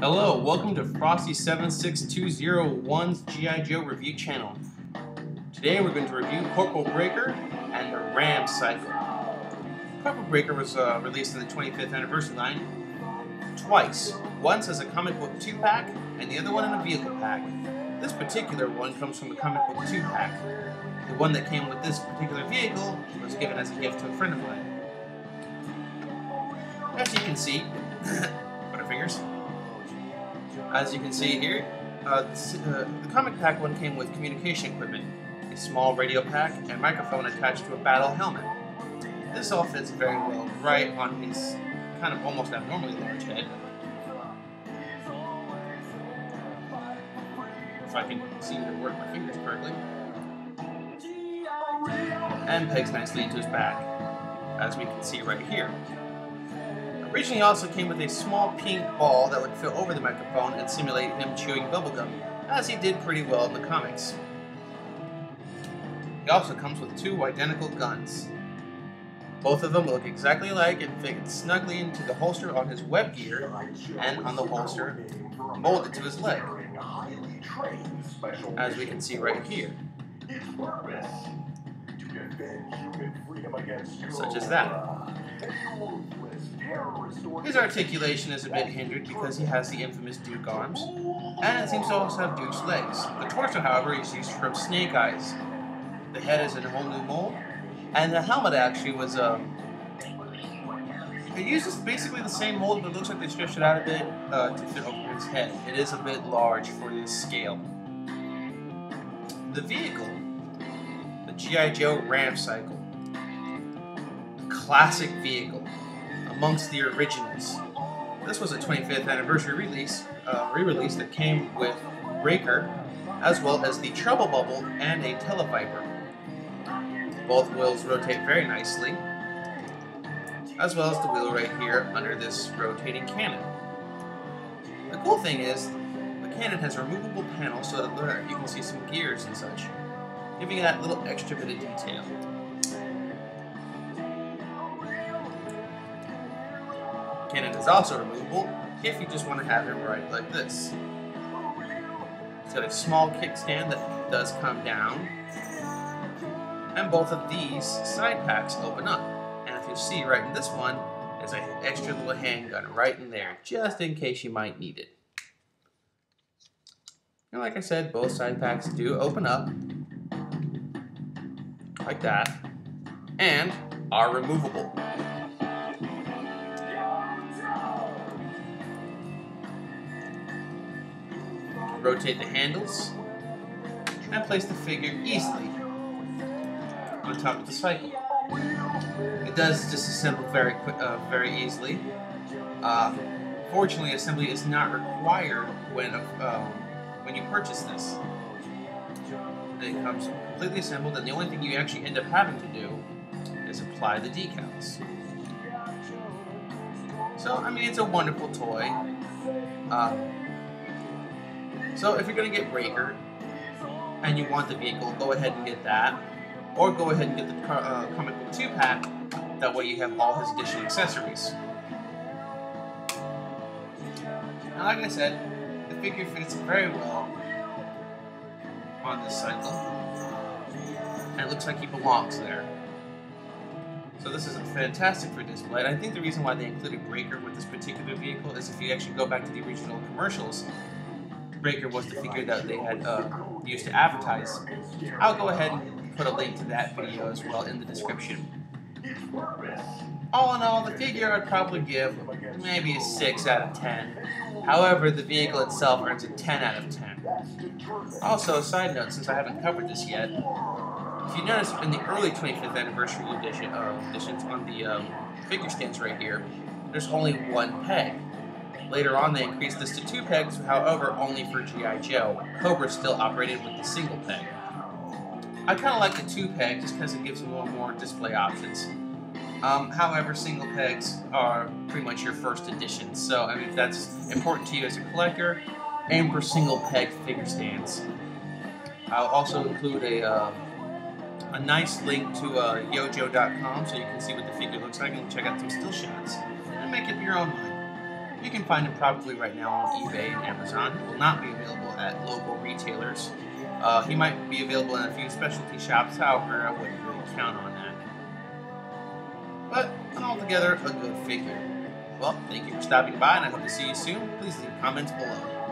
Hello, welcome to Frosty76201's G.I. Joe review channel. Today we're going to review Corporal Breaker and the Ram Cycle. Corporal Breaker was released in the 25th anniversary line twice. Once as a comic book 2-pack and the other one in a vehicle pack. This particular one comes from the comic book 2-pack. The one that came with this particular vehicle was given as a gift to a friend of mine. As you can see, Butterfingers. As you can see here, the comic pack one came with communication equipment, a small radio pack, and microphone attached to a battle helmet. This all fits very well right on his kind of almost abnormally large head. If I can seem to work my fingers correctly. And pegs nicely into his back, as we can see right here. Originally also came with a small pink ball that would fit over the microphone and simulate him chewing bubblegum, as he did pretty well in the comics. He also comes with two identical guns. Both of them look exactly alike and fit snugly into the holster on his web gear and on the holster molded to his leg, as we can see right here. Such as that. His articulation is a bit hindered because he has the infamous Duke arms, and it seems to also have Duke's legs. The torso, however, is used from Snake Eyes. The head is in a whole new mold, and the helmet actually was it uses basically the same mold, but it looks like they stretched it out a bit to fit over his head. It is a bit large for this scale. The vehicle, the G.I. Joe Ram Cycle, a classic vehicle amongst the originals. This was a 25th anniversary release, re-release that came with Breaker, as well as the Trouble Bubble and a Televiper. Both wheels rotate very nicely, as well as the wheel right here under this rotating cannon. The cool thing is, the cannon has removable panels so that you can see some gears and such, giving it that little extra bit of detail. Cannon is also removable if you just want to have him ride like this. It's got a small kickstand that does come down, and both of these side packs open up. And if you see right in this one, there's an extra little handgun right in there, just in case you might need it. And like I said, both side packs do open up, like that, and are removable. Rotate the handles and place the figure easily on top of the cycle. It does disassemble very easily. Fortunately, assembly is not required when you purchase this. It comes completely assembled, and the only thing you actually end up having to do is apply the decals. So, I mean, it's a wonderful toy. So if you're going to get Breaker and you want the vehicle, go ahead and get that. Or go ahead and get the comic book 2-pack. That way you have all his additional accessories. Now, like I said, the figure fits very well on this cycle. And it looks like he belongs there. So this is fantastic for display. And I think the reason why they included Breaker with this particular vehicle is if you actually go back to the original commercials, Breaker was the figure that they had used to advertise. I'll go ahead and put a link to that video as well in the description. All in all, the figure I'd probably give maybe a 6 out of 10. However, the vehicle itself earns a 10 out of 10. Also, a side note, since I haven't covered this yet, if you notice in the early 25th anniversary editions on the figure stands right here, there's only one peg. Later on, they increased this to 2 pegs, however, only for G.I. Joe. Cobra still operated with the single peg. I kind of like the 2 peg just because it gives them a little more display options. However, single pegs are pretty much your first edition, so I mean, if that's important to you as a collector, aim for single peg figure stands. I'll also include a nice link to yojo.com so you can see what the figure looks like and check out some still shots and make up your own mind. You can find him probably right now on eBay and Amazon. He will not be available at local retailers. He might be available in a few specialty shops, however, I wouldn't really count on that. But altogether, a good figure. Well, thank you for stopping by, and I hope to see you soon. Please leave comments below.